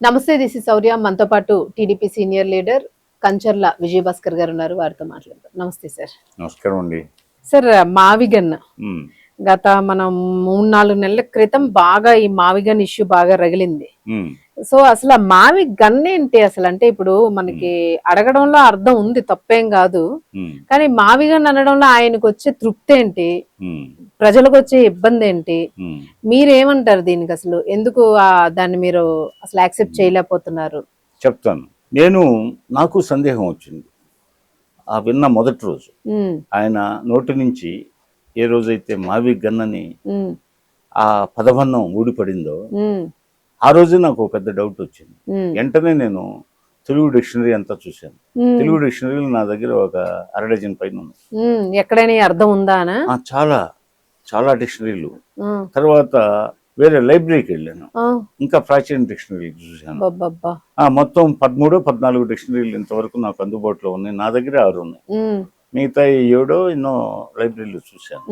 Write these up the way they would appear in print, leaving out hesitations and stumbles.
నమస్తే, this is శౌర్య. మనతో పాటు TDP senior leader Kancharla Vijayabhaskar గారు ఉన్నారు. వారితో మాట్లాడదాం. నమస్తే సార్. నమస్కారం అండి. సార్, మావిగన్ గత మనం 3-4 నెలల క్రితం బాగా ఈ మావిగన్ ఇష్యూ బాగా రగిలింది. సో అసలు ఆ మావి గన్ ఏంటి అసలు? అంటే ఇప్పుడు మనకి అడగడంలో అర్థం ఉంది, తప్పేం కాదు. కానీ మావిగన్ అనడంలో ఆయనకు వచ్చే తృప్తి ఏంటి, ప్రజలకు వచ్చే ఇబ్బంది ఏంటి, మీరేమంటారు దీనికి? అసలు ఎందుకు దాన్ని మీరు అసలు యాక్సెప్ట్ చేయలేకపోతున్నారు? చెప్తాను. నాకు సందేహం వచ్చింది ఆ విన్న మొదటి రోజు. ఆయన నోటి నుంచి ఏ రోజైతే మావి గన్నని ఆ పదబంధం ఊడిపడిందో ఆ రోజే నాకు పెద్ద డౌట్ వచ్చింది. వెంటనే నేను తెలుగు డిక్షనరీ అంతా చూశాను. తెలుగు డిక్షనరీలు నా దగ్గర ఒక 1/2 డజన్ పైన ఉంది. ఎక్కడైనా అర్థం ఉందా? చాలా చాలా డిక్షనరీలు. తర్వాత వేరే లైబ్రరీకి వెళ్ళాను, ఇంకా ప్రాచీన డిక్షనరీలు చూశాను. మొత్తం 13-14 డిక్షనరీలు ఇంతవరకు నాకు అందుబాటులో ఉన్నాయి. నా దగ్గర 6 ఉన్నాయి, మిగతా 7 ఎన్నో లైబ్రరీలు చూశాను.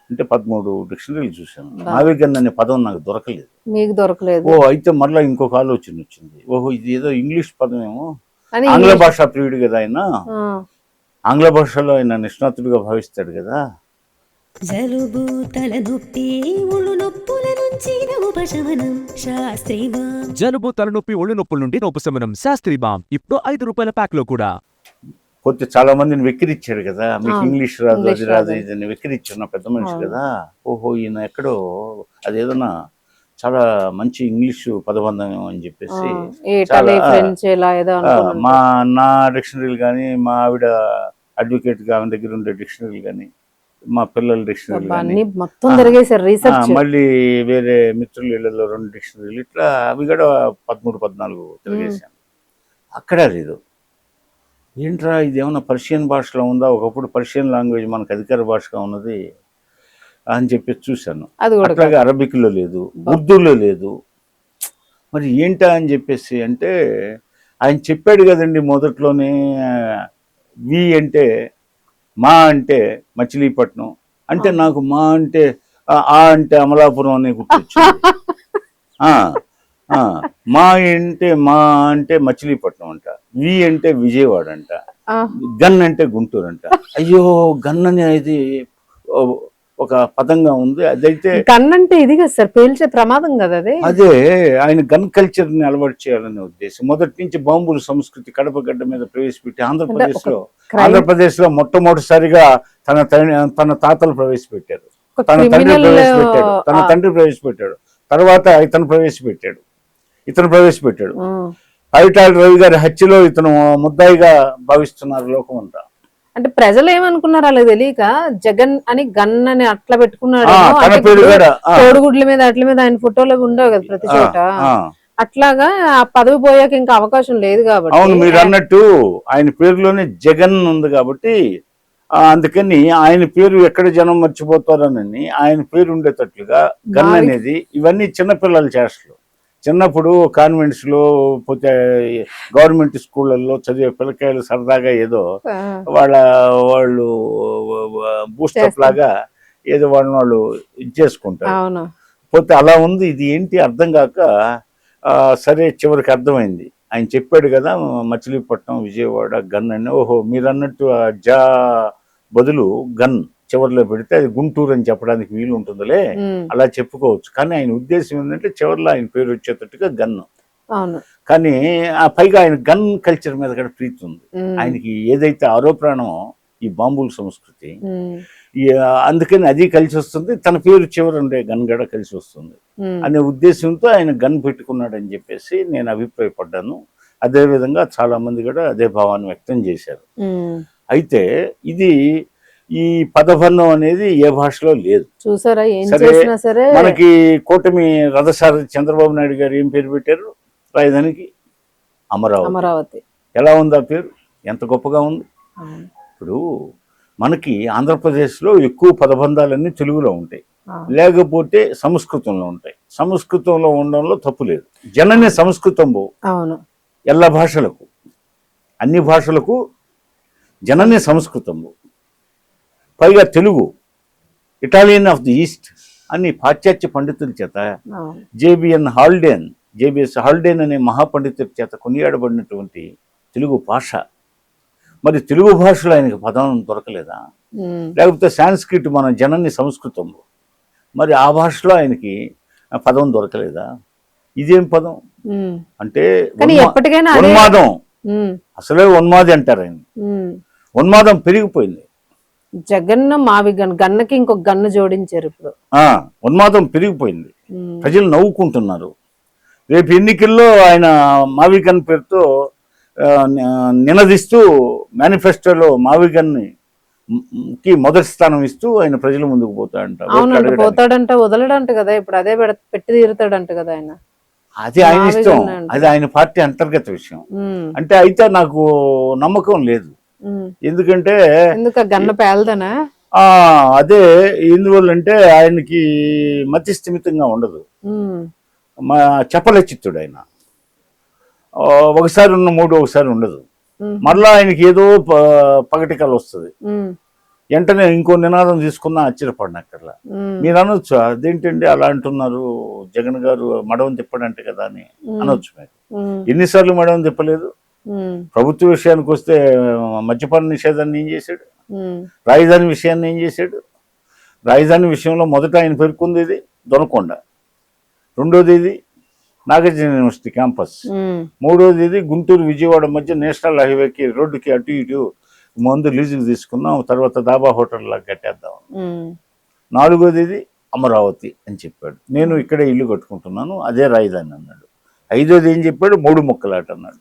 అంటే 13 డిక్షనరీలు చూశాను. మావిగన్ అనే పదం నాకు దొరకలేదు. మీకు దొరకలేదు? అయితే మరలా ఇంకొక ఆలోచన వచ్చింది. ఇది ఏదో ఇంగ్లీష్ పదమేమో. ఆంగ్ల భాషా ప్రియుడు కదా ఆయన, ఆంగ్ల భాషలో ఆయన నిష్ణాతుడిగా భావిస్తాడు కదా. జలుబు, తలనొప్పి, ఒళ్ళు నొప్పుల నుండి ఉపశమనం శాస్త్రీ బామ్ ఇప్పుడు ₹5 ప్యాక్ లో కూడా. పోతే చాలా మందిని వెక్కిరిచ్చాడు కదా, మీకు ఇంగ్లీష్ రాదు, అది రాదు, ఇదని వెక్కిరిచ్చారు. నా పెద్ద మనిషి కదా. ఈయన ఎక్కడో అదేదన్నా చాలా మంచి ఇంగ్లీషు పదబంధం అని చెప్పేసి నా డిక్షనరీలు కానీ, మా ఆవిడ అడ్వకేట్ గా ఆమె దగ్గర ఉండే డిక్షనరీలు కానీ, మా పిల్లల డిక్షనరీలు మళ్ళీ వేరే మిత్రుల ఇళ్లలో 2 డిక్షనరీలు, ఇట్లా అవి కూడా 13-14 తిరిగేసాను. అక్కడ లేదు. ఏంట్రా ఇదేమన్నా పర్షియన్ భాషలో ఉందా? ఒకప్పుడు పర్షియన్ లాంగ్వేజ్ మనకు అధికార భాషగా ఉన్నది అని చెప్పి చూశాను. అట్లాగే అరబిక్లో లేదు, ఉర్దూలో లేదు. మరి ఏంటా అని చెప్పేసి అంటే ఆయన చెప్పాడు కదండి మొదట్లోనే, వి అంటే మా అంటే మచిలీపట్నం అంటే, నాకు మా అంటే అంటే అమలాపురం అని గుర్తొచ్చింది. మా అంటే మచిలీపట్నం అంట, వి అంటే విజయవాడ అంట, గన్ అంటే గుంటూరు అంట. అయ్యో, గన్ అనేది ఒక పదంగా ఉంది. అదైతే గన్ అంటే ఇది కదా సార్, పేల్చే ప్రమాదం కదా అది. అదే ఆయన గన్ కల్చర్ ని అలవాటు చేయాలనే ఉద్దేశం. మొదటి నుంచి బాంబుల సంస్కృతి కడప గడ్డ మీద ప్రవేశపెట్టి ఆంధ్రప్రదేశ్ లో మొట్టమొదటిసారిగా తన తాతలు ప్రవేశపెట్టారు, తన తండ్రి ప్రవేశపెట్టాడు, తర్వాత ఇతను ప్రవేశపెట్టాడు. పైటాల రవి గారి హత్యలో ఇతను ముద్దాయిగా భావిస్తున్నారు లోకం అంతా. అంటే ప్రజలు ఏమనుకున్నారు అలా తెలియక, జగన్ అని గన్ అని అట్లా పెట్టుకున్నాడు. కోడిగుడ్ల మీద అట్ల మీద ఆయన ఫోటోలు ఉండవు కదా ప్రతి చోట. అట్లాగా ఆ పదవి పోయాక ఇంకా అవకాశం లేదు కాబట్టి. అవును, మీరు అన్నట్టు ఆయన పేరులోనే జగన్ ఉంది కాబట్టి అందుకని ఆయన పేరు ఎక్కడ జనం మర్చిపోతారనని ఆయన పేరు ఉండేటట్లుగా గన్ అనేది. ఇవన్నీ చిన్నపిల్లల చేష్టలు. చిన్నప్పుడు కాన్వెంట్స్ లో పోతే గవర్నమెంట్ స్కూళ్ళల్లో చదివే పిల్లకాయలు సరదాగా ఏదో వాళ్ళు బూస్టప్ లాగా ఏదో వాళ్ళు ఇచ్చేసుకుంటారు. పోతే అలా ఉంది. ఇది ఏంటి అర్థం కాక సరే చివరికి అర్థమైంది. ఆయన చెప్పాడు కదా మచిలీపట్నం విజయవాడ గన్ అని. మీరు అన్నట్టు జా బదులు గన్ చివరిలో పెడితే అది గుంటూరు అని చెప్పడానికి వీలు ఉంటుందిలే, అలా చెప్పుకోవచ్చు. కానీ ఆయన ఉద్దేశం ఏంటంటే చివరిలో ఆయన పేరు వచ్చేటట్టుగా గన్ను. కానీ పైగా ఆయన గన్ కల్చర్ మీద కూడా ప్రీతి ఉంది ఆయనకి. ఏదైతే ఆరోపణమో ఈ బాంబుల సంస్కృతి, అందుకని అది కలిసి వస్తుంది, తన పేరు చివరి ఉండే గన్ కూడా కలిసి వస్తుంది అనే ఉద్దేశంతో ఆయన గన్ పెట్టుకున్నాడని చెప్పేసి నేను అభిప్రాయపడ్డాను. అదేవిధంగా చాలా మంది కూడా అదే భావాన్ని వ్యక్తం చేశారు. అయితే ఇది ఈ పదబంధం అనేది ఏ భాషలో లేదు. చూసారా? సరే, మనకి కూటమి రథసారథి చంద్రబాబు నాయుడు గారు ఏం పేరు పెట్టారు రాజధానికి? అమరావతి. ఎలా ఉంది ఆ పేరు? ఎంత గొప్పగా ఉంది. ఇప్పుడు మనకి ఆంధ్రప్రదేశ్లో ఎక్కువ పదబంధాలన్నీ తెలుగులో ఉంటాయి, లేకపోతే సంస్కృతంలో ఉంటాయి. సంస్కృతంలో ఉండడంలో తప్పు లేదు. జననే సంస్కృతం ఎల్ల భాషలకు, అన్ని భాషలకు జననే సంస్కృతం. పైగా Telugu Italian of the east అని పాశ్చాత్య పండితుల చేత జేబిఎన్ హాల్డేన్ జేబిఎస్ హాల్డేన్ అనే మహాపండితుడి చేత కొనియాడబడినటువంటి తెలుగు భాష, మరి తెలుగు భాషలో ఆయనకి పదం దొరకలేదా? లేకపోతే సాంస్క్రిట్ మన జనని సంస్కృతంలో, మరి ఆ భాషలో ఆయనకి పదం దొరకలేదా? ఇదేం పదం అంటే ఉన్మాదం, అసలే ఉన్మాది అంటారు ఆయన. ఉన్మాదం పెరిగిపోయింది. జగన్ మావిగన్ గన్నకి ఇంకొక గన్ను జోడించారు ఇప్పుడు. ఉన్మాదం పెరిగిపోయింది, ప్రజలు నవ్వుకుంటున్నారు. రేపు ఎన్నికల్లో ఆయన మావిగన్ పేరుతో నినదిస్తూ మేనిఫెస్టోలో మావిగన్ కి మొదటి స్థానం ఇస్తూ ఆయన ప్రజల ముందుకు పోతాడంట, వదలడంట కదా ఇప్పుడు, అదే పెట్టి తీరుతాడంట కదా ఆయన. అది ఆయన ఇష్టం, అది ఆయన పార్టీ అంతర్గత విషయం. అంటే అయితే నాకు నమ్మకం లేదు. ఎందుకంటే గన్న పేలదనా? అదే ఎందువల్లంటే ఆయనకి మతి స్థిమితంగా ఉండదు, చపలచిత్తుడు ఆయన. ఒకసారి ఉన్న మూడు ఒకసారి ఉండదు. మరలా ఆయనకి ఏదో పగటికలు వస్తుంది, వెంటనే ఇంకో నినాదం తీసుకున్నా ఆశ్చర్యపడినక్కర్లా. మీరు అనొచ్చు, అదేంటండి అలా అంటున్నారు, జగన్ గారు మడవం తిప్పడంటే కదా అని అనొచ్చు. మీరు ఎన్నిసార్లు మడవం తిప్పలేదు? ప్రభుత్వ విషయానికి వస్తే మద్యపాన నిషేధాన్ని ఏం చేశాడు? రాజధాని విషయాన్ని ఏం చేశాడు? రాజధాని విషయంలో మొదట ఆయన పేర్కొంది ఇది దొనకొండ, రెండోది ఇది నాగార్జున యూనివర్సిటీ క్యాంపస్, మూడోది ఇది గుంటూరు విజయవాడ మధ్య నేషనల్ హైవేకి రోడ్డుకి అటు ఇటు ముందు లీజుకు తీసుకున్నాం, తర్వాత దాబా హోటల్ లాగా కట్టేద్దాం. నాలుగోది ఇది అమరావతి అని చెప్పాడు, నేను ఇక్కడే ఇల్లు కట్టుకుంటున్నాను, అదే రాజధాని అన్నాడు. ఐదోది ఏం చెప్పాడు? మూడు ముక్కలాట అన్నాడు.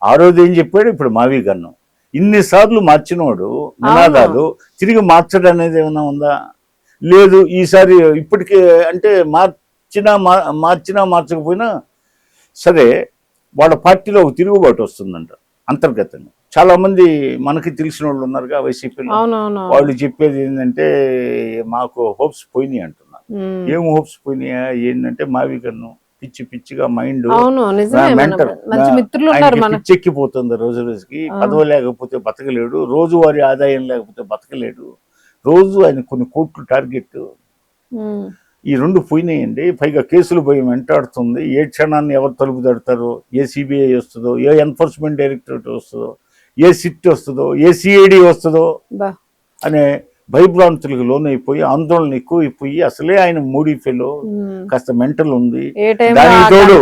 ఆరోది ఏం చెప్పాడు? ఇప్పుడు మావి గన్నం. ఇన్నిసార్లు మార్చినవాడు నినాదాలు తిరిగి మార్చడం అనేది ఏమైనా ఉందా? లేదు. ఈసారి ఇప్పటికే అంటే మార్చినా మార్చకపోయినా సరే వాళ్ళ పార్టీలో ఒక తిరుగుబాటు వస్తుందంట అంతర్గతంగా. చాలా మంది మనకి తెలిసిన వాళ్ళు ఉన్నారుగా వైసీపీలో, వాళ్ళు చెప్పేది ఏంటంటే మాకు హోప్స్ పోయినాయి అంటున్నారు. ఏం హోప్స్ పోయినాయా ఏంటంటే మావి గన్ను పిచ్చి పిచ్చిగా మైండ్ పిచ్చెక్కిపోతుంది, రోజు రోజుకి. పదవి లేకపోతే బతకలేడు, రోజువారీ ఆదాయం లేకపోతే బతకలేడు, రోజు ఆయన కొన్ని కోట్లు టార్గెట్. ఈ రెండు పోయినాయండి. పైగా కేసులు భయం వెంటాడుతుంది. ఏ క్షణాన్ని ఎవరు తలుపు తడతారో, ఏ సిబిఐ వస్తుందో, ఏ ఎన్ఫోర్స్మెంట్ డైరెక్టరేట్ వస్తుందో, ఏ సిట్ వస్తుందో, ఏ సిఐడి వస్తుందో అనే భయభ్రాంతులకు లోనైపోయి ఆందోళన ఎక్కువైపోయి, అసలే ఆయన మూడీ ఫెలో, కాస్త మెంటల్ ఉంది. దానికి తోడు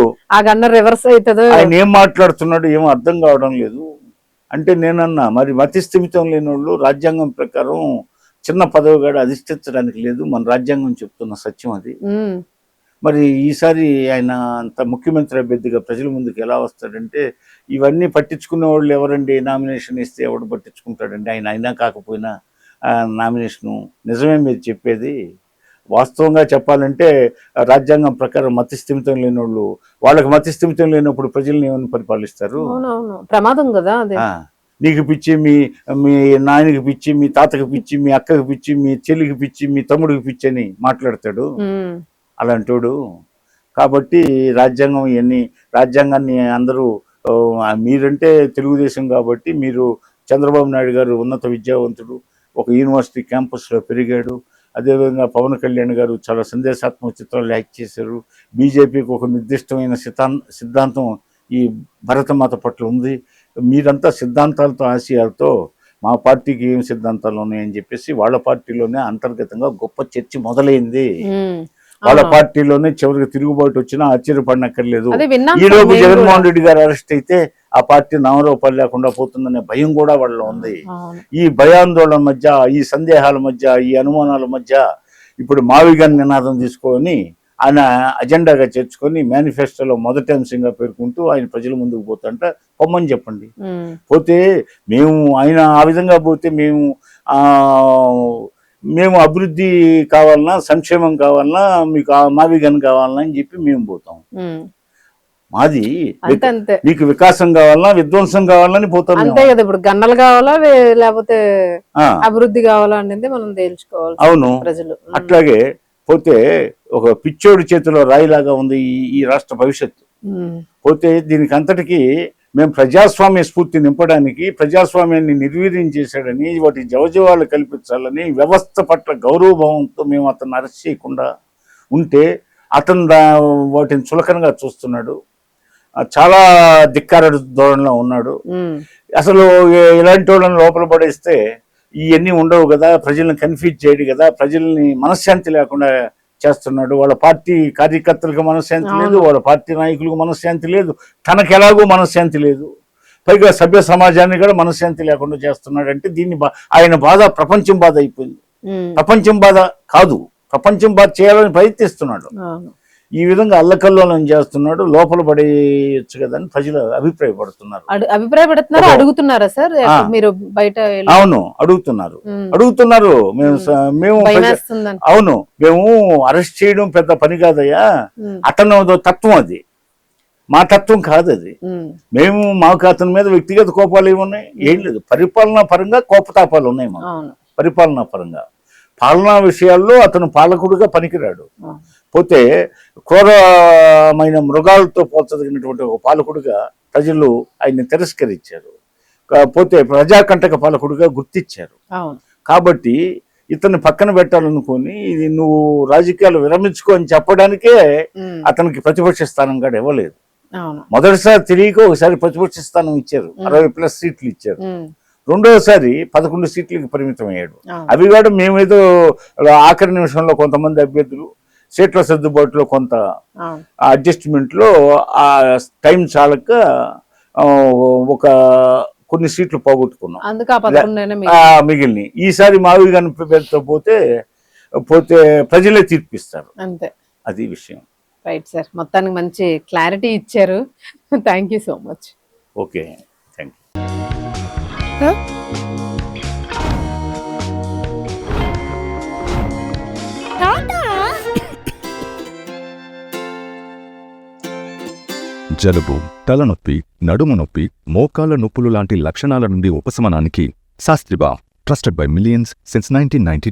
ఆయన ఏం మాట్లాడుతున్నాడు ఏమో అర్థం కావడం లేదు. అంటే నేనన్నా మరి మతి స్థిమితం లేని వాళ్ళు రాజ్యాంగం ప్రకారం చిన్న పదవి కూడా అధిష్ఠించడానికి లేదు, మన రాజ్యాంగం చెప్తున్న సత్యం అది. మరి ఈసారి ఆయన అంత ముఖ్యమంత్రి అభ్యర్థిగా ప్రజల ముందుకు ఎలా వస్తాడంటే, ఇవన్నీ పట్టించుకునే వాళ్ళు ఎవరండి? నామినేషన్ ఇస్తే ఎవడు పట్టించుకుంటాడండి? ఆయన అయినా కాకపోయినా నామినేషను. నిజమే మీరు చెప్పేది. వాస్తవంగా చెప్పాలంటే రాజ్యాంగం ప్రకారం మతి స్థిమితం లేని వాళ్ళు, వాళ్ళకి మతి స్థిమితం లేనప్పుడు ప్రజల్ని ఏమని పరిపాలిస్తారు? ప్రమాదం కదా. నీకు పిచ్చి, మీ నాయనకి పిచ్చి, మీ తాతకి పిచ్చి, మీ అక్కకి పిచ్చి, మీ చెల్లికి పిచ్చి, మీ తమ్ముడికి పిచ్చి అని మాట్లాడతాడు అలాంటోడు. కాబట్టి రాజ్యాంగాన్ని అందరూ, మీరంటే తెలుగుదేశం కాబట్టి మీరు, చంద్రబాబు నాయుడు గారు ఉన్నత విద్యావంతుడు, ఒక యూనివర్సిటీ క్యాంపస్లో పెరిగాడు. అదేవిధంగా పవన్ కళ్యాణ్ గారు చాలా సందేశాత్మక చిత్రాలు యాక్ట్ చేశారు. బీజేపీకి ఒక నిర్దిష్టమైన సిద్ధాంతం ఈ భరతమాత పట్ల ఉంది. మీరంతా సిద్ధాంతాలతో ఆశయాలతో, మా పార్టీకి ఏం సిద్ధాంతాలు ఉన్నాయని చెప్పేసి వాళ్ళ పార్టీలోనే అంతర్గతంగా గొప్ప చర్చ మొదలైంది. వాళ్ళ పార్టీలోనే చివరికి తిరుగుబాటు వచ్చినా ఆశ్చర్యపడనక్కర్లేదు. ఈలోపు జగన్మోహన్ రెడ్డి గారు అరెస్ట్ అయితే ఆ పార్టీ నామరూపాలు లేకుండా పోతుందనే భయం కూడా వాళ్ళలో ఉంది. ఈ భయాందోళన మధ్య, ఈ సందేహాల మధ్య, ఈ అనుమానాల మధ్య ఇప్పుడు మావిగన్ నినాదం తీసుకొని ఆయన అజెండాగా చేర్చుకొని మేనిఫెస్టోలో మొదటి అంశంగా పేర్కొంటూ ఆయన ప్రజల ముందుకు పోతుంట పొమ్మని చెప్పండి. పోతే ఆయన ఆ విధంగా పోతే మేము అభివృద్ధి కావాలన్నా, సంక్షేమం కావాలన్నా, మీకు మావిగన్ కావాలన్నా అని చెప్పి మేము పోతాం. మాది మీకు వికాసం కావాలన్నా, విధ్వంసం కావాలని పోతాం. అంతే కదా. ఇప్పుడు గన్నలు కావాలా లేకపోతే అభివృద్ధి కావాలా అనేది మనం తేల్చుకోవాలి. అవును, ప్రజలు. అట్లాగే పోతే ఒక పిచ్చోడి చేతిలో రాయిలాగా ఉంది ఈ రాష్ట్ర భవిష్యత్తు. పోతే దీనికి అంతటికీ మేము ప్రజాస్వామ్య స్ఫూర్తి నింపడానికి, ప్రజాస్వామ్యాన్ని నిర్వీర్యం చేశాడని, వాటి జవజీవాలు కల్పించాలని, వ్యవస్థ పట్ల గౌరవభావంతో మేము అతను అరెస్ట్ చేయకుండా ఉంటే అతను వాటిని చులకనగా చూస్తున్నాడు, చాలా ధిక్కార ధోరణిలో ఉన్నాడు. అసలు ఇలాంటి వాళ్ళని లోపల పడేస్తే ఇవన్నీ ఉండవు కదా, ప్రజల్ని కన్ఫ్యూజ్ చేయడు కదా, ప్రజల్ని మనశ్శాంతి లేకుండా చేస్తున్నాడు. వాళ్ళ పార్టీ కార్యకర్తలకు మనశ్శాంతి లేదు, వాళ్ళ పార్టీ నాయకులకు మనశ్శాంతి లేదు, తనకు ఎలాగో మనశ్శాంతి లేదు, పైగా సభ్య సమాజాన్ని కూడా మనశ్శాంతి లేకుండా చేస్తున్నాడు. అంటే దీన్ని ఆయన బాధ ప్రపంచం బాధ అయిపోయింది. ప్రపంచం బాధ కాదు, ప్రపంచం బాధ చేయాలని ప్రయత్నిస్తున్నాడు. ఈ విధంగా అల్లకల్లోలం చేస్తున్నాడు, లోపల పడేయచ్చు కదా అని ప్రజలు అభిప్రాయపడుతున్నారు. అడుగుతున్నారా సార్ మీరు బయట? అవును, అడుగుతున్నారు. మేము అవును, మేము అరెస్ట్ చేయడం పెద్ద పని కాదయ్యా, అతను తత్వం, అది మా తత్వం కాదు, అది మాకు అతని మీద వ్యక్తిగత కోపాలు ఏమున్నాయి, ఏం లేదు. పరిపాలనా పరంగా కోపతాపాలు ఉన్నాయి మాకు. పరిపాలనా పరంగా, పాలనా విషయాల్లో అతను పాలకుడుగా పనికిరాడు. పోతే క్రూరమైన మృగాలతో పోల్చదగినటువంటి ఒక పాలకుడుగా ప్రజలు ఆయన్ని తిరస్కరించారు. పోతే ప్రజాకంటక పాలకుడుగా గుర్తించారు. కాబట్టి ఇతన్ని పక్కన పెట్టాలనుకొని నువ్వు రాజకీయాలు విరమించుకో అని చెప్పడానికే అతనికి ప్రతిపక్ష స్థానం కూడా ఇవ్వలేదు. మొదటిసారి తెలియక ఒకసారి ప్రతిపక్ష స్థానం ఇచ్చారు, 60+ సీట్లు ఇచ్చారు. రెండోసారి 11 సీట్లకి పరిమితం అయ్యాడు. అవి కూడా మేమేదో ఆఖరి నిమిషంలో కొంతమంది అభ్యర్థులు సీట్ల సర్దుబాటులో కొంత అడ్జస్ట్మెంట్లో ఆ టైం చాలక ఒక కొన్ని సీట్లు పోగొట్టుకున్నాం, మిగిలిన. ఈసారి మావిగన్ పేరుతో పోతే ప్రజలే తీర్పిస్తారు, అంతే, అది విషయం. రైట్ సార్, మొత్తానికి మంచి క్లారిటీ ఇచ్చారు. Thank you so much. Okay, thank you. జలుబు, తలనొప్పి, నడుము నొప్పి, మోకాళ్ల నొప్పులు లాంటి లక్షణాల నుండి ఉపశమనానికి శాస్త్రిబా, ట్రస్టెడ్ బై మిలియన్స్ సిన్స్ 1992.